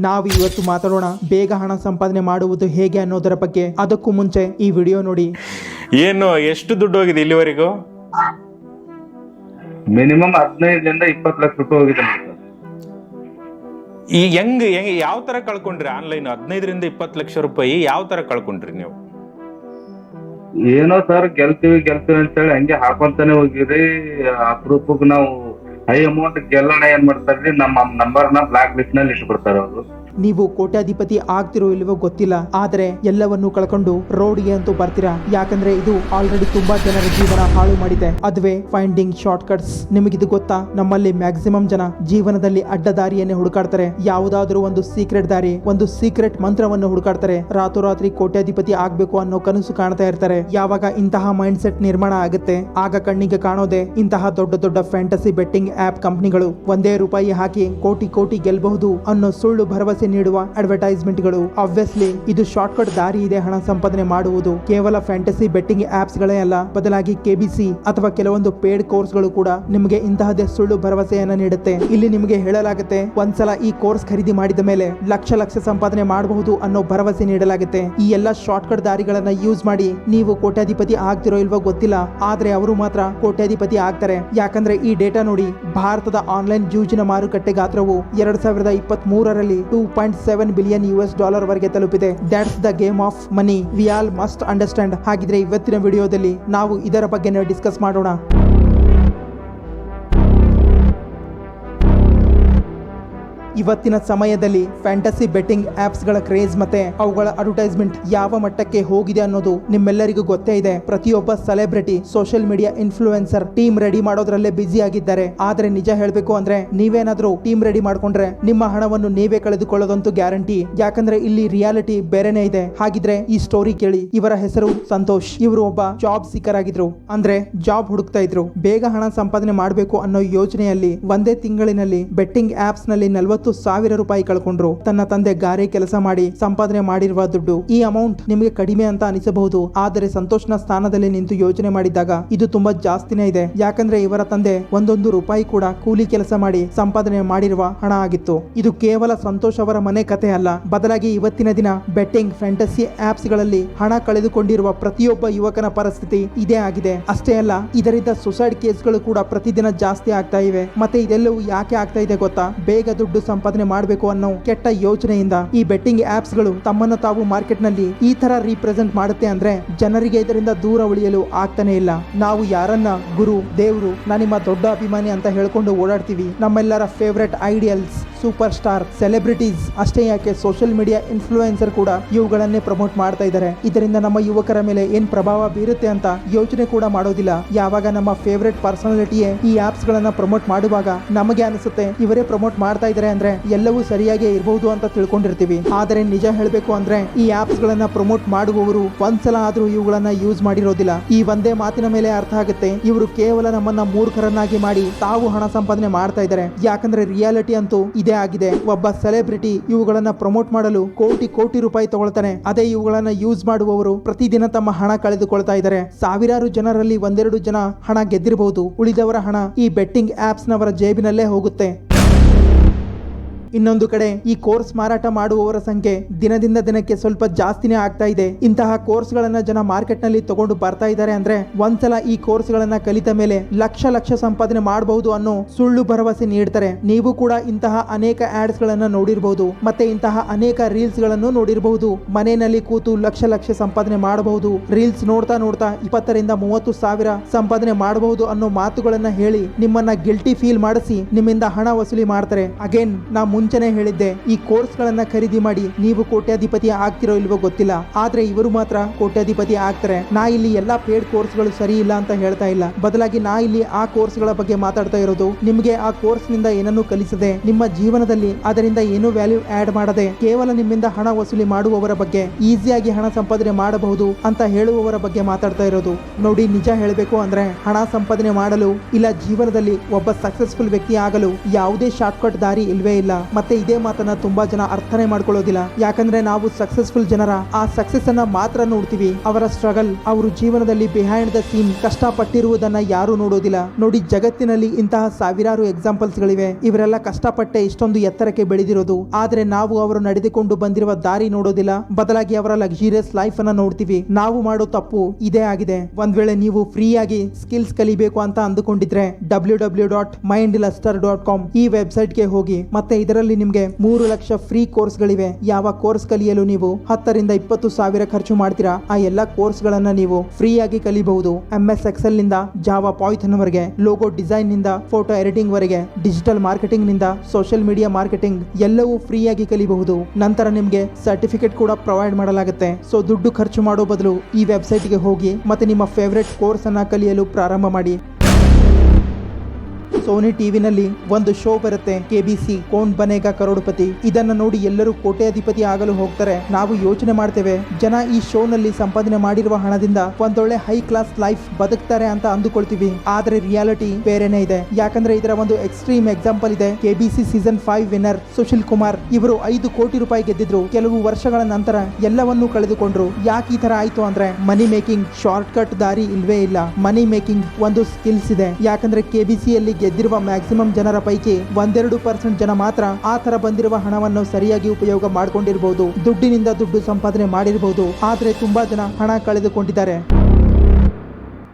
ನಾವು ಇವತ್ತು ಮಾತಾಡೋಣ ಬೇಗ ಹಣ ಸಂಪಾದನೆ ಮಾಡುವುದು ಹೇಗೆ ಅನ್ನೋದರ ಬಗ್ಗೆ. ಅದಕ್ಕೂ ಮುಂಚೆ ಈ ವಿಡಿಯೋ ನೋಡಿ. ಏನು ಎಷ್ಟು ದುಡ್ಡು ಹೋಗಿದೆ ಇಲ್ಲಿವರೆಗೂ? ಮಿನಿಮಮ್ 15 ರಿಂದ 20 ಲಕ್ಷ ರೂಪಾಯಿ ಹೋಗಿದೆ ನೋಡಿ ಸರ್. ಈ ಹೆಂಗ್ ಯಾವ ತರ ಕಳ್ಕೊಂಡ್ರಿ? ಆನ್ಲೈನ್ 15 ರಿಂದ 20 ಲಕ್ಷ ರೂಪಾಯಿ ಯಾವ ತರ ಕಳ್ಕೊಂಡ್ರಿ ನೀವು? ಏನೋ ಸರ್ ಗೆಲ್ತೀವಿ ಅಂತೇಳಿ ಹಂಗೆ ಹಾಕೊಂತಾನೆ ಹೋಗಿರಿ. ಅಪರೂಪಕ್ಕೆ ನಾವು ಹೈ ಅಮೌಂಟ್ ಗೆಲ್ಲೋಣ ಏನ್ ಮಾಡ್ತಾರ್ರಿ, ನಮ್ಮ ನಂಬರ್ನ ಬ್ಲಾಕ್ ಲಿಸ್ಟ್ ನಲ್ಲಿ ಇಟ್ಬಿಡ್ತಾರೆ ಅವರು. ನೀವು ಕೋಟ್ಯಾಧಿಪತಿ ಆಗ್ತಿರೋ ಇಲ್ವೋ ಗೊತ್ತಿಲ್ಲ, ಆದ್ರೆ ಎಲ್ಲವನ್ನೂ ಕಳ್ಕೊಂಡು ರೋಡ್ಗೆ ಅಂತೂ ಬರ್ತೀರಾ. ಯಾಕಂದ್ರೆ ಇದು ಆಲ್ರೆಡಿ ತುಂಬಾ ಜನರ ಜೀವನ ಹಾಳು ಮಾಡಿದೆ. ಅದುವೇ ಫೈಂಡಿಂಗ್ ಶಾರ್ಟ್ ಕಟ್ಸ್. ನಿಮಗಿದು ಗೊತ್ತಾ? ನಮ್ಮಲ್ಲಿ ಮ್ಯಾಕ್ಸಿಮಮ್ ಜನ ಜೀವನದಲ್ಲಿ ಅಡ್ಡದಾರಿಯನ್ನೇ ಹುಡುಕಾಡ್ತಾರೆ. ಯಾವುದಾದ್ರೂ ಒಂದು ಸೀಕ್ರೆಟ್ ದಾರಿ, ಒಂದು ಸೀಕ್ರೆಟ್ ಮಂತ್ರವನ್ನು ಹುಡುಕಾಡ್ತಾರೆ. ರಾತ್ರೋರಾತ್ರಿ ಕೋಟ್ಯಾಧಿಪತಿ ಆಗ್ಬೇಕು ಅನ್ನೋ ಕನಸು ಕಾಣ್ತಾ ಇರ್ತಾರೆ. ಯಾವಾಗ ಇಂತಹ ಮೈಂಡ್ ಸೆಟ್ ನಿರ್ಮಾಣ ಆಗುತ್ತೆ, ಆಗ ಕಣ್ಣಿಗೆ ಕಾಣೋದೆ ಇಂತಹ ದೊಡ್ಡ ದೊಡ್ಡ ಫ್ಯಾಂಟಸಿ ಬೆಟ್ಟಿಂಗ್ ಆಪ್ ಕಂಪನಿಗಳು. ₹1 ಹಾಕಿ ಕೋಟಿ ಗೆಲ್ಲಬಹುದು ಅನ್ನೋ ಸುಳ್ಳು ಭರವಸೆ ನೀಡುವ ಅಡ್ವರ್ಟೈಸ್ಮೆಂಟ್ಗಳು. ಆಬ್ವಿಯಸ್ಲಿ ಇದು ಶಾರ್ಟ್ ಕಟ್ ದಾರಿ ಇದೆ ಹಣ ಸಂಪಾದನೆ ಮಾಡುವುದು. ಕೇವಲ ಫ್ಯಾಂಟಸಿ ಬೆಟ್ಟಿಂಗ್ ಆಪ್ಸ್ ಗಳೇ ಅಲ್ಲ, ಬದಲಾಗಿ KBC ಅಥವಾ ಕೆಲವೊಂದು ಪೇಡ್ ಕೋರ್ಸ್ ಗಳು ಕೂಡ ನಿಮಗೆ ಇಂತಹದೇ ಸುಳ್ಳು ಭರವಸೆಯನ್ನ ನೀಡುತ್ತೆ. ಇಲ್ಲಿ ನಿಮಗೆ ಹೇಳಲಾಗುತ್ತೆ, ಒಂದ್ಸಲ ಈ ಕೋರ್ಸ್ ಖರೀದಿ ಮಾಡಿದ ಮೇಲೆ ಲಕ್ಷ ಸಂಪಾದನೆ ಮಾಡಬಹುದು ಅನ್ನೋ ಭರವಸೆ ನೀಡಲಾಗುತ್ತೆ. ಈ ಎಲ್ಲ ಶಾರ್ಟ್ ಕಟ್ ದಾರಿಗಳನ್ನ ಯೂಸ್ ಮಾಡಿ ನೀವು ಕೋಟ್ಯಾಧಿಪತಿ ಆಗ್ತಿರೋ ಇಲ್ವೋ ಗೊತ್ತಿಲ್ಲ, ಆದ್ರೆ ಅವರು ಮಾತ್ರ ಕೋಟ್ಯಾಧಿಪತಿ ಆಗ್ತಾರೆ. ಯಾಕಂದ್ರೆ ಈ ಡೇಟಾ ನೋಡಿ, ಭಾರತದ ಆನ್ಲೈನ್ ಜೂಜಿನ ಮಾರುಕಟ್ಟೆ ಗಾತ್ರವು 2023ರಲ್ಲಿ $2.7 ಬಿಲಿಯನ್ ವರೆಗೆ ತಲುಪಿದೆ. That's the game of money we all must understand. ಹಾಗಿದ್ರೆ ಇವತ್ತಿನ ವಿಡಿಯೋದಲ್ಲಿ ನಾವು ಇದರ ಬಗ್ಗೆ ಡಿಸ್ಕಸ್ ಮಾಡೋಣ. ಇವತ್ತಿನ ಸಮಯದಲ್ಲಿ ಫ್ಯಾಂಟಸಿ ಬೆಟ್ಟಿಂಗ್ ಆಪ್ಸ್ ಗಳ ಕ್ರೇಜ್ ಮತ್ತೆ ಅವುಗಳ ಅಡ್ವರ್ಟೈಸ್ಮೆಂಟ್ ಯಾವ ಮಟ್ಟಕ್ಕೆ ಹೋಗಿದೆ ಅನ್ನೋದು ನಿಮ್ಮೆಲ್ಲರಿಗೂ ಗೊತ್ತೇ ಇದೆ. ಪ್ರತಿಯೊಬ್ಬ celebrity, social media influencer team ready ಮಾಡೋದ್ರಲ್ಲೇ ಬಿಸಿ ಆಗಿದ್ದಾರೆ. ಆದ್ರೆ ನಿಜ ಹೇಳ್ಬೇಕು ಅಂದ್ರೆ, ನೀವೇನಾದ್ರೂ ಟೀಮ್ ರೆಡಿ ಮಾಡ್ಕೊಂಡ್ರೆ ನಿಮ್ಮ ಹಣವನ್ನು ನೀವೇ ಕಳೆದುಕೊಳ್ಳೋದಂತೂ ಗ್ಯಾರಂಟಿ. ಯಾಕಂದ್ರೆ ಇಲ್ಲಿ ರಿಯಾಲಿಟಿ ಬೇರೆನೇ ಇದೆ. ಹಾಗಿದ್ರೆ ಈ ಸ್ಟೋರಿ ಕೇಳಿ. ಇವರ ಹೆಸರು ಸಂತೋಷ್. ಇವರು ಒಬ್ಬ ಜಾಬ್ ಸೀಕರ್ ಆಗಿದ್ರು, ಅಂದ್ರೆ ಜಾಬ್ ಹುಡುಕ್ತಾ ಇದ್ರು. ಬೇಗ ಹಣ ಸಂಪಾದನೆ ಮಾಡಬೇಕು ಅನ್ನೋ ಯೋಚನೆಯಲ್ಲಿ ಒಂದೇ ತಿಂಗಳಿನಲ್ಲಿ ಬೆಟ್ಟಿಂಗ್ ಆಪ್ಸ್ ನಲ್ಲಿ ₹40,000 ಕಳ್ಕೊಂಡ್ರು. ತನ್ನ ತಂದೆ ಗಾರೆ ಕೆಲಸ ಮಾಡಿ ಸಂಪಾದನೆ ಮಾಡಿರುವ ದುಡ್ಡು. ಈ ಅಮೌಂಟ್ ನಿಮಗೆ ಕಡಿಮೆ ಅಂತ ಅನಿಸಬಹುದು, ಆದರೆ ಸಂತೋಷ್ನ ಸ್ಥಾನದಲ್ಲಿ ನಿಂತು ಯೋಚನೆ ಮಾಡಿದಾಗ ಇದು ತುಂಬಾ ಜಾಸ್ತಿನೇ ಇದೆ. ಯಾಕಂದ್ರೆ ಇವರ ತಂದೆ ಒಂದೊಂದು ರೂಪಾಯಿ ಕೂಡ ಕೂಲಿ ಕೆಲಸ ಮಾಡಿ ಸಂಪಾದನೆ ಮಾಡಿರುವ ಹಣ ಆಗಿತ್ತು. ಇದು ಕೇವಲ ಸಂತೋಷ್ ಅವರ ಮನೆ ಕತೆ ಅಲ್ಲ, ಬದಲಾಗಿ ಇವತ್ತಿನ ದಿನ ಬೆಟ್ಟಿಂಗ್ ಫ್ಯಾಂಟಸಿ ಆಪ್ಸ್ ಗಳಲ್ಲಿ ಹಣ ಕಳೆದುಕೊಂಡಿರುವ ಪ್ರತಿಯೊಬ್ಬ ಯುವಕನ ಪರಿಸ್ಥಿತಿ ಇದೇ ಆಗಿದೆ. ಅಷ್ಟೇ ಅಲ್ಲ, ಇದರಿಂದ ಸುಸೈಡ್ ಕೇಸ್ಗಳು ಕೂಡ ಪ್ರತಿದಿನ ಜಾಸ್ತಿ ಆಗ್ತಾ ಇವೆ. ಮತ್ತೆ ಇದೆಲ್ಲವೂ ಯಾಕೆ ಆಗ್ತಾ ಇದೆ ಗೊತ್ತಾ? ಬೇಗ ದುಡ್ಡು ಸಂಪಾದನೆ ಮಾಡಬೇಕು ಅನ್ನೋ ಕೆಟ್ಟ ಯೋಚನೆಯಿಂದ ಈ ಬೆಟ್ಟಿಂಗ್ ಆಪ್ಸ್ ಗಳು ತಮ್ಮನ್ನು ತಾವು ಮಾರ್ಕೆಟ್ ನಲ್ಲಿ ಈ ತರ ರೀಪ್ರೆಸೆಂಟ್ ಮಾಡುತ್ತೆ ಅಂದ್ರೆ ಜನರಿಗೆ ಇದರಿಂದ ದೂರ ಉಳಿಯಲು ಆಗ್ತಾನೆ ಇಲ್ಲ. ನಾವು ಯಾರನ್ನ ಗುರು, ದೇವರು, ನಾನು ನಿಮ್ಮ ದೊಡ್ಡ ಅಭಿಮಾನಿ ಅಂತ ಹೇಳ್ಕೊಂಡು ಓಡಾಡ್ತೀವಿ. ನಮ್ಮೆಲ್ಲರ favourite ideals, super star, celebrities, ಅಷ್ಟೇ ಯಾಕೆ ಸೋಷಿಯಲ್ ಮೀಡಿಯಾ ಇನ್ಫ್ಲೂಯೆನ್ಸರ್ ಕೂಡ ಇವುಗಳನ್ನೇ ಪ್ರಮೋಟ್ ಮಾಡ್ತಾ ಇದ್ದಾರೆ. ಇದರಿಂದ ನಮ್ಮ ಯುವಕರ ಮೇಲೆ ಏನ್ ಪ್ರಭಾವ ಬೀರುತ್ತೆ ಅಂತ ಯೋಚನೆ ಕೂಡ ಮಾಡೋದಿಲ್ಲ. ಯಾವಾಗ ನಮ್ಮ ಫೇವರೆಟ್ ಪರ್ಸನಾಲಿಟಿಯೇ ಈ ಆಪ್ಸ್ ಗಳನ್ನ ಪ್ರಮೋಟ್ ಮಾಡುವಾಗ ನಮಗೆ ಅನಿಸುತ್ತೆ ಇವರೇ ಪ್ರಮೋಟ್ ಮಾಡ್ತಾ ಇದ್ದಾರೆ ಅಂದ್ರೆ ಎಲ್ಲವೂ ಸರಿಯಾಗಿ ಇರಬಹುದು ಅಂತ ತಿಳ್ಕೊಂಡಿರ್ತೀವಿ. ಆದರೆ ನಿಜ ಹೇಳಬೇಕು ಅಂದ್ರೆ ಈ ಆಪ್ಸ್ ಗಳನ್ನ ಪ್ರಮೋಟ್ ಮಾಡುವವರು ಒಂದ್ಸಲ ಆದ್ರೂ ಇವುಗಳನ್ನ ಯೂಸ್ ಮಾಡಿರೋದಿಲ್ಲ. ಈ ಒಂದೇ ಮಾತಿನ ಮೇಲೆ ಅರ್ಥ ಆಗುತ್ತೆ, ಇವರು ಕೇವಲ ನಮ್ಮನ್ನ ಮೂರ್ಖರನ್ನಾಗಿ ಮಾಡಿ ತಾವು ಹಣ ಸಂಪಾದನೆ ಮಾಡ್ತಾ ಇದ್ದಾರೆ. ಯಾಕಂದ್ರೆ ರಿಯಾಲಿಟಿ ಅಂತೂ ಇದೇ ಆಗಿದೆ. ಒಬ್ಬ ಸೆಲೆಬ್ರಿಟಿ ಇವುಗಳನ್ನ ಪ್ರಮೋಟ್ ಮಾಡಲು ಕೋಟಿ ರೂಪಾಯಿ ತಗೊಳ್ತಾನೆ. ಅದೇ ಇವುಗಳನ್ನ ಯೂಸ್ ಮಾಡುವವರು ಪ್ರತಿದಿನ ತಮ್ಮ ಹಣ ಕಳೆದುಕೊಳ್ತಾ ಇದ್ದಾರೆ. ಸಾವಿರಾರು ಜನರಲ್ಲಿ 1-2 ಜನ ಹಣ ಗೆದ್ದಿರಬಹುದು, ಉಳಿದವರ ಹಣ ಈ ಬೆಟ್ಟಿಂಗ್ ಆಪ್ಸ್ ನವರ ಜೇಬಿನಲ್ಲೇ ಹೋಗುತ್ತೆ. ಇನ್ನೊಂದು ಕಡೆ ಈ ಕೋರ್ಸ್ ಮಾರಾಟ ಮಾಡುವವರ ಸಂಖ್ಯೆ ದಿನದಿಂದ ದಿನಕ್ಕೆ ಸ್ವಲ್ಪ ಜಾಸ್ತಿನೇ ಆಗ್ತಾ ಇದೆ. ಇಂತಹ ಕೋರ್ಸ್ ಗಳನ್ನ ಜನ ಮಾರ್ಕೆಟ್ ನಲ್ಲಿ ತಗೊಂಡು ಬರ್ತಾ ಇದ್ದಾರೆ ಅಂದ್ರೆ ಒಂದ್ಸಲ ಈ ಕೋರ್ಸ್ ಗಳನ್ನ ಕಲಿತ ಮೇಲೆ ಲಕ್ಷ ಸಂಪಾದನೆ ಮಾಡಬಹುದು ಅನ್ನೋ ಸುಳ್ಳು ಭರವಸೆ ನೀಡ್ತಾರೆ. ನೀವು ಕೂಡ ಇಂತಹ ಅನೇಕ ಆಡ್ಸ್ ಗಳನ್ನ ನೋಡಿರಬಹುದು, ಮತ್ತೆ ಇಂತಹ ಅನೇಕ ರೀಲ್ಸ್ ಗಳನ್ನು ನೋಡಿರಬಹುದು. ಮನೆಯಲ್ಲಿ ಕೂತು ಲಕ್ಷ ಸಂಪಾದನೆ ಮಾಡಬಹುದು, ರೀಲ್ಸ್ ನೋಡ್ತಾ 20 ರಿಂದ 30 ಸಾವಿರ ಸಂಪಾದನೆ ಮಾಡಬಹುದು ಅನ್ನೋ ಮಾತುಗಳನ್ನ ಹೇಳಿ ನಿಮ್ಮನ್ನ ಗಿಲ್ಟಿ ಫೀಲ್ ಮಾಡಿಸಿ ನಿಮ್ಮಿಂದ ಹಣ ವಸೂಲಿ ಮಾಡ್ತಾರೆ. ಅಗೇನ್ ನಾ ಮುಂಚೆನೆ ಹೇಳಿದ್ದೆ, ಈ ಕೋರ್ಸ್ ಗಳನ್ನ ಖರೀದಿ ಮಾಡಿ ನೀವು ಕೋಟ್ಯಾಧಿಪತಿ ಆಗ್ತಿರೋ ಇಲ್ವೋ ಗೊತ್ತಿಲ್ಲ, ಆದ್ರೆ ಇವರು ಮಾತ್ರ ಕೋಟ್ಯಾಧಿಪತಿ ಆಗ್ತಾರೆ. ನಾ ಇಲ್ಲಿ ಎಲ್ಲಾ ಪೇಡ್ ಕೋರ್ಸ್ ಗಳು ಸರಿ ಇಲ್ಲ ಅಂತ ಹೇಳ್ತಾ ಇಲ್ಲ, ಬದಲಾಗಿ ನಾ ಇಲ್ಲಿ ಆ ಕೋರ್ಸ್ ಗಳ ಬಗ್ಗೆ ಮಾತಾಡ್ತಾ ಇರೋದು. ನಿಮಗೆ ಆ ಕೋರ್ಸ್ ನಿಂದ ಏನನ್ನು ಕಲಿಸದೆ, ನಿಮ್ಮ ಜೀವನದಲ್ಲಿ ಅದರಿಂದ ಏನೂ ವ್ಯಾಲ್ಯೂ ಆಡ್ ಮಾಡದೆ ಕೇವಲ ನಿಮ್ಮಿಂದ ಹಣ ವಸೂಲಿ ಮಾಡುವವರ ಬಗ್ಗೆ, ಈಸಿಯಾಗಿ ಹಣ ಸಂಪಾದನೆ ಮಾಡಬಹುದು ಅಂತ ಹೇಳುವವರ ಬಗ್ಗೆ ಮಾತಾಡ್ತಾ ಇರೋದು. ನೋಡಿ, ನಿಜ ಹೇಳಬೇಕು ಅಂದ್ರೆ ಹಣ ಸಂಪಾದನೆ ಮಾಡಲು ಇಲ್ಲ ಜೀವನದಲ್ಲಿ ಒಬ್ಬ ಸಕ್ಸಸ್ಫುಲ್ ವ್ಯಕ್ತಿ ಆಗಲು ಯಾವುದೇ ಶಾರ್ಟ್ ಕಟ್ ದಾರಿ ಇಲ್ವೇ ಇಲ್ಲ. ಮತ್ತೆ ಇದೇ ಮಾತನ್ನ ತುಂಬಾ ಜನ ಅರ್ಥನೇ ಮಾಡ್ಕೊಳ್ಳೋದಿಲ್ಲ. ಯಾಕಂದ್ರೆ ನಾವು ಸಕ್ಸಸ್ಫುಲ್ ಜನರ ಆ ಸಕ್ಸಸ್ ಅನ್ನ ಮಾತ್ರ ನೋಡ್ತೀವಿ, ಅವರ ಸ್ಟ್ರಗಲ್, ಅವರು ಜೀವನದಲ್ಲಿ ಬಿಹೈಂಡ್ ದ ಸೀನ್ ಕಷ್ಟಪಟ್ಟಿರುವುದನ್ನ ಯಾರು ನೋಡೋದಿಲ್ಲ. ನೋಡಿ, ಜಗತ್ತಿನಲ್ಲಿ ಇಂತಹ ಸಾವಿರಾರು ಎಕ್ಸಾಂಪಲ್ಸ್ ಗಳಿವೆ. ಇವರೆಲ್ಲ ಕಷ್ಟಪಟ್ಟೆ ಇಷ್ಟೊಂದು ಎತ್ತರಕ್ಕೆ ಬೆಳೆದಿರೋದು. ಆದ್ರೆ ನಾವು ಅವರು ನಡೆದುಕೊಂಡು ಬಂದಿರುವ ದಾರಿ ನೋಡೋದಿಲ್ಲ, ಬದಲಾಗಿ ಅವರ ಲಕ್ಸುರಿಯಸ್ ಲೈಫ್ ಅನ್ನ ನೋಡ್ತೀವಿ. ನಾವು ಮಾಡೋ ತಪ್ಪು ಇದೇ ಆಗಿದೆ. ಒಂದ್ ವೇಳೆ ನೀವು ಫ್ರೀ ಆಗಿ ಸ್ಕಿಲ್ಸ್ ಕಲಿಬೇಕು ಅಂತ ಅಂದುಕೊಂಡಿದ್ರೆ www.mindluster.com ಈ ವೆಬ್ಸೈಟ್ ಗೆ ಹೋಗಿ. ಮತ್ತೆ ಇದರಲ್ಲಿ ನಿಮ್ಗೆ 3 ಲಕ್ಷ ಫ್ರೀ ಕೋರ್ಸ್ ಗಳಿವೆ. ಯಾವ ಕೋರ್ಸ್ ಕಲಿಯಲು ನೀವು 10 ರಿಂದ 20 ಸಾವಿರ ಖರ್ಚು ಮಾಡ್ತೀರಾ, ಆ ಎಲ್ಲಾ ಕೋರ್ಸ್ ಗಳನ್ನ ನೀವು ಫ್ರೀ ಆಗಿ ಕಲಿಬಹುದು. MS Excel ನಿಂದ ಜಾವಾ ಪಾಯ್ಥನ್ ವರೆಗೆ, ಲೋಗೋ ಡಿಸೈನ್ ನಿಂದ ಫೋಟೋ ಎಡಿಟಿಂಗ್ ವರೆಗೆ, ಡಿಜಿಟಲ್ ಮಾರ್ಕೆಟಿಂಗ್ ನಿಂದ ಸೋಷಿಯಲ್ ಮೀಡಿಯಾ ಮಾರ್ಕೆಟಿಂಗ್ ಎಲ್ಲವೂ ಫ್ರೀ ಆಗಿ ಕಲಿಬಹುದು. ನಂತರ ನಿಮ್ಗೆ ಸರ್ಟಿಫಿಕೇಟ್ ಕೂಡ ಪ್ರೊವೈಡ್ ಮಾಡಲಾಗುತ್ತೆ. ಸೊ ದುಡ್ಡು ಖರ್ಚು ಮಾಡೋ ಬದಲು ಈ ವೆಬ್ಸೈಟ್ ಗೆ ಹೋಗಿ ಮತ್ತೆ ನಿಮ್ಮ ಫೇವರೆಟ್ ಕೋರ್ಸ್ ಅನ್ನ ಕಲಿಯಲು ಪ್ರಾರಂಭ ಮಾಡಿ. ಸೋನಿ ಟಿವಿನಲ್ಲಿ ಒಂದು ಶೋ ಬರುತ್ತೆ, KBC ಕೌನ್ ಬನೇಗಾ ಕರೋಡ್ಪತಿ. ಇದನ್ನ ನೋಡಿ ಎಲ್ಲರೂ ಕೋಟ್ಯಾಧಿಪತಿ ಆಗಲು ಹೋಗ್ತಾರೆ. ನಾವು ಯೋಚನೆ ಮಾಡ್ತೇವೆ, ಜನ ಈ ಶೋ ನಲ್ಲಿ ಸಂಪಾದನೆ ಮಾಡಿರುವ ಹಣದಿಂದ ಒಂದೊಳ್ಳೆ ಹೈ ಕ್ಲಾಸ್ ಲೈಫ್ ಬದುಕ್ತಾರೆ ಅಂತ ಅಂದುಕೊಳ್ತೀವಿ. ಆದ್ರೆ ರಿಯಾಲಿಟಿ ಬೇರೆನೇ ಇದೆ. ಯಾಕಂದ್ರೆ ಇದರ ಒಂದು ಎಕ್ಸ್ಟ್ರೀಮ್ ಎಕ್ಸಾಂಪಲ್ ಇದೆ. KBC season 5 winner Sushil Kumar. ಇವರು 5 ಕೋಟಿ ರೂಪಾಯಿ ಗೆದ್ದಿದ್ರು. ಕೆಲವು ವರ್ಷಗಳ ನಂತರ ಎಲ್ಲವನ್ನೂ ಕಳೆದುಕೊಂಡ್ರು. ಯಾಕೆ ಈ ತರ ಆಯ್ತು ಅಂದ್ರೆ ಮನಿ ಮೇಕಿಂಗ್ ಶಾರ್ಟ್ ಕಟ್ ದಾರಿ ಇಲ್ವೇ ಇಲ್ಲ. ಮನಿ ಮೇಕಿಂಗ್ ಒಂದು ಸ್ಕಿಲ್ಸ್ ಇದೆ. ಯಾಕಂದ್ರೆ KBC ಯಲ್ಲಿ ಗೆದ್ದಿರುವ ಮ್ಯಾಕ್ಸಿಮಮ್ ಜನರ ಪೈಕಿ 1-2% ಜನ ಮಾತ್ರ ಆ ತರ ಬಂದಿರುವ ಹಣವನ್ನು ಸರಿಯಾಗಿ ಉಪಯೋಗ ಮಾಡಿಕೊಂಡಿರಬಹುದು, ದುಡ್ಡಿನಿಂದ ದುಡ್ಡು ಸಂಪಾದನೆ ಮಾಡಿರಬಹುದು. ಆದ್ರೆ ತುಂಬಾ ಜನ ಹಣ ಕಳೆದುಕೊಂಡಿದ್ದಾರೆ.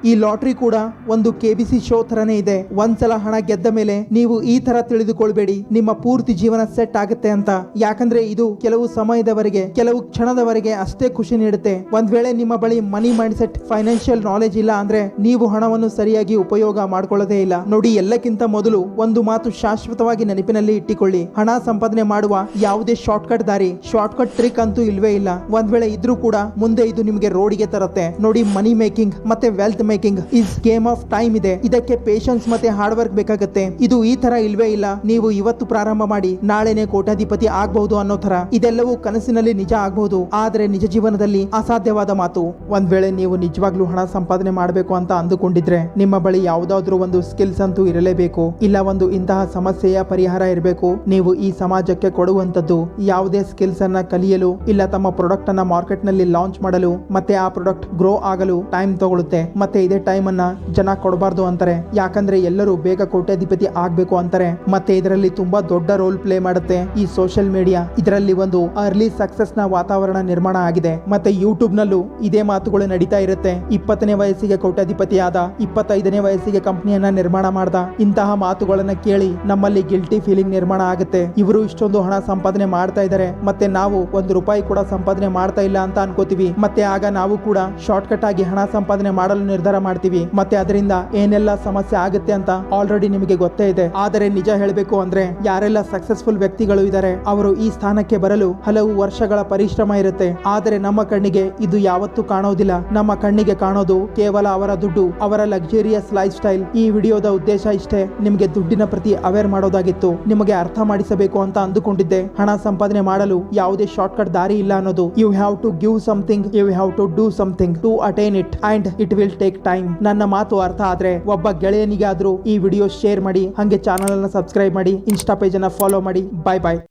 ಈ ಲಾಟ್ರಿ ಕೂಡ ಒಂದು KBC ಶೋ ತರನೇ ಇದೆ. ಒಂದ್ಸಲ ಹಣ ಗೆದ್ದ ಮೇಲೆ ನೀವು ಈ ತರ ತಿಳಿದುಕೊಳ್ಬೇಡಿ ನಿಮ್ಮ ಪೂರ್ತಿ ಜೀವನ ಸೆಟ್ ಆಗುತ್ತೆ ಅಂತ. ಯಾಕಂದ್ರೆ ಇದು ಕೆಲವು ಸಮಯದವರೆಗೆ, ಕೆಲವು ಕ್ಷಣದವರೆಗೆ ಅಷ್ಟೇ ಖುಷಿ ನೀಡುತ್ತೆ. ಒಂದ್ ವೇಳೆ ನಿಮ್ಮ ಬಳಿ ಮನಿ ಮೈಂಡ್ ಸೆಟ್, ಫೈನಾನ್ಷಿಯಲ್ ನಾಲೆಜ್ ಇಲ್ಲ ಅಂದ್ರೆ ನೀವು ಹಣವನ್ನು ಸರಿಯಾಗಿ ಉಪಯೋಗ ಮಾಡ್ಕೊಳ್ಳೋದೇ ಇಲ್ಲ. ನೋಡಿ, ಎಲ್ಲಕ್ಕಿಂತ ಮೊದಲು ಒಂದು ಮಾತು ಶಾಶ್ವತವಾಗಿ ನೆನಪಿನಲ್ಲಿ ಇಟ್ಟಿಕೊಳ್ಳಿ. ಹಣ ಸಂಪಾದನೆ ಮಾಡುವ ಯಾವುದೇ ಶಾರ್ಟ್ಕಟ್ ದಾರಿ, ಶಾರ್ಟ್ಕಟ್ ಟ್ರಿಕ್ ಅಂತೂ ಇಲ್ವೇ ಇಲ್ಲ. ಒಂದ್ ವೇಳೆ ಇದ್ರೂ ಕೂಡ ಮುಂದೆ ಇದು ನಿಮಗೆ ರೋಡಿಗೆ ತರುತ್ತೆ. ನೋಡಿ, ಮನಿ ಮೇಕಿಂಗ್ ಮತ್ತೆ wealth making is game of time ಇದೆ. ಇದಕ್ಕೆ ಪೇಷನ್ಸ್ ಮತ್ತೆ ಹಾರ್ಡ್ ವರ್ಕ್ ಬೇಕಾಗುತ್ತೆ. ಇದು ಈ ತರ ಇಲ್ವೇ ಇಲ್ಲ, ನೀವು ಇವತ್ತು ಪ್ರಾರಂಭ ಮಾಡಿ ನಾಳೆನೆ ಕೋಟ್ಯಾಧಿಪತಿ ಆಗಬಹುದು ಅನ್ನೋ ತರ. ಇದೆಲ್ಲವೂ ಕನಸಿನಲ್ಲಿ ನಿಜ ಆಗಬಹುದು, ಆದ್ರೆ ನಿಜ ಜೀವನದಲ್ಲಿ ಅಸಾಧ್ಯವಾದ ಮಾತು. ಒಂದ್ ವೇಳೆ ನೀವು ನಿಜವಾಗ್ಲೂ ಹಣ ಸಂಪಾದನೆ ಮಾಡಬೇಕು ಅಂತ ಅಂದುಕೊಂಡಿದ್ರೆ ನಿಮ್ಮ ಬಳಿ ಯಾವ್ದಾದ್ರು ಒಂದು ಸ್ಕಿಲ್ಸ್ ಅಂತೂ ಇರಲೇಬೇಕು. ಇಲ್ಲ ಒಂದು ಇಂತಹ ಸಮಸ್ಯೆಯ ಪರಿಹಾರ ಇರಬೇಕು. ನೀವು ಈ ಸಮಾಜಕ್ಕೆ ಕೊಡುವಂತದ್ದು ಯಾವುದೇ ಸ್ಕಿಲ್ಸ್ ಅನ್ನ ಕಲಿಯಲು, ಇಲ್ಲ ತಮ್ಮ ಪ್ರಾಡಕ್ಟ್ ಅನ್ನ ಮಾರ್ಕೆಟ್ ನಲ್ಲಿ ಲಾಂಚ್ ಮಾಡಲು, ಮತ್ತೆ ಆ ಪ್ರಾಡಕ್ಟ್ ಗ್ರೋ ಆಗಲು ಟೈಮ್ ತಗೊಳುತ್ತೆ. ಮತ್ತೆ ಇದೇ ಟೈಮ್ ಅನ್ನ ಜನ ಕೊಡಬಾರ್ದು ಅಂತಾರೆ. ಯಾಕಂದ್ರೆ ಎಲ್ಲರೂ ಬೇಗ ಕೋಟ್ಯಾಧಿಪತಿ ಆಗ್ಬೇಕು ಅಂತಾರೆ. ಮತ್ತೆ ಇದರಲ್ಲಿ ತುಂಬಾ ದೊಡ್ಡ ರೋಲ್ ಪ್ಲೇ ಮಾಡುತ್ತೆ ಈ ಸೋಷಿಯಲ್ ಮೀಡಿಯಾ. ಇದರಲ್ಲಿ ಒಂದು ಅರ್ಲಿ ಸಕ್ಸಸ್ ನ ವಾತಾವರಣ ನಿರ್ಮಾಣ ಆಗಿದೆ. ಮತ್ತೆ ಯೂಟ್ಯೂಬ್ ನಲ್ಲೂ ಇದೇ ಮಾತುಗಳು ನಡೀತಾ ಇರುತ್ತೆ. 20ನೇ ವಯಸ್ಸಿಗೆ ಕೋಟ್ಯಾಧಿಪತಿ ಆದ, 25ನೇ ವಯಸ್ಸಿಗೆ ಕಂಪನಿಯನ್ನ ನಿರ್ಮಾಣ ಮಾಡ್ದ. ಇಂತಹ ಮಾತುಗಳನ್ನ ಕೇಳಿ ನಮ್ಮಲ್ಲಿ ಗಿಲ್ಟಿ ಫೀಲಿಂಗ್ ನಿರ್ಮಾಣ ಆಗುತ್ತೆ. ಇವರು ಇಷ್ಟೊಂದು ಹಣ ಸಂಪಾದನೆ ಮಾಡ್ತಾ ಇದ್ದಾರೆ, ಮತ್ತೆ ನಾವು ₹1 ಕೂಡ ಸಂಪಾದನೆ ಮಾಡ್ತಾ ಇಲ್ಲ ಅಂತ ಅನ್ಕೋತೀವಿ. ಮತ್ತೆ ಆಗ ನಾವು ಕೂಡ ಶಾರ್ಟ್ ಕಟ್ ಆಗಿ ಹಣ ಸಂಪಾದನೆ ಮಾಡಲು ನಿರ್ಧಾರ ಮಾಡ್ತೀವಿ. ಮತ್ತೆ ಅದರಿಂದ ಏನೆಲ್ಲ ಸಮಸ್ಯೆ ಆಗುತ್ತೆ ಅಂತ ಆಲ್ರೆಡಿ ನಿಮಗೆ ಗೊತ್ತೇ ಇದೆ. ಆದರೆ ನಿಜ ಹೇಳಬೇಕು ಅಂದ್ರೆ ಯಾರೆಲ್ಲ ಸಕ್ಸಸ್ಫುಲ್ ವ್ಯಕ್ತಿಗಳು ಇದ್ದಾರೆ ಅವರು ಈ ಸ್ಥಾನಕ್ಕೆ ಬರಲು ಹಲವು ವರ್ಷಗಳ ಪರಿಶ್ರಮ ಇರುತ್ತೆ. ಆದರೆ ನಮ್ಮ ಕಣ್ಣಿಗೆ ಇದು ಯಾವತ್ತೂ ಕಾಣೋದಿಲ್ಲ. ನಮ್ಮ ಕಣ್ಣಿಗೆ ಕಾಣೋದು ಕೇವಲ ಅವರ ದುಡ್ಡು, ಅವರ ಲಕ್ಸುರಿಯಸ್ ಲೈಫ್ ಸ್ಟೈಲ್. ಈ ವಿಡಿಯೋದ ಉದ್ದೇಶ ಇಷ್ಟೇ, ನಿಮಗೆ ದುಡ್ಡಿನ ಪ್ರತಿ ಅವೇರ್ ಮಾಡೋದಾಗಿತ್ತು. ನಿಮಗೆ ಅರ್ಥ ಮಾಡಿಸಬೇಕು ಅಂತ ಅಂದುಕೊಂಡಿದ್ದೆ. ಹಣ ಸಂಪಾದನೆ ಮಾಡಲು ಯಾವುದೇ ಶಾರ್ಟ್ ಕಟ್ ದಾರಿ ಇಲ್ಲ ಅನ್ನೋದು. You have to give something, you have to do something to attain it and it will take time. ನನ್ನ ಮಾತು ಅರ್ಥ ಆದ್ರೆ ಒಬ್ಬ ಗೆಳೆಯನಿಗಾದ್ರೂ ಈ ವಿಡಿಯೋ ಶೇರ್ ಮಾಡಿ. ಹಂಗೆ ಚಾನಲ್ ಅನ್ನ ಸಬ್ಸ್ಕ್ರೈಬ್ ಮಾಡಿ, ಇನ್ಸ್ಟಾ ಪೇಜ್ ಅನ್ನ ಫಾಲೋ ಮಾಡಿ. ಬಾಯ್ ಬಾಯ್.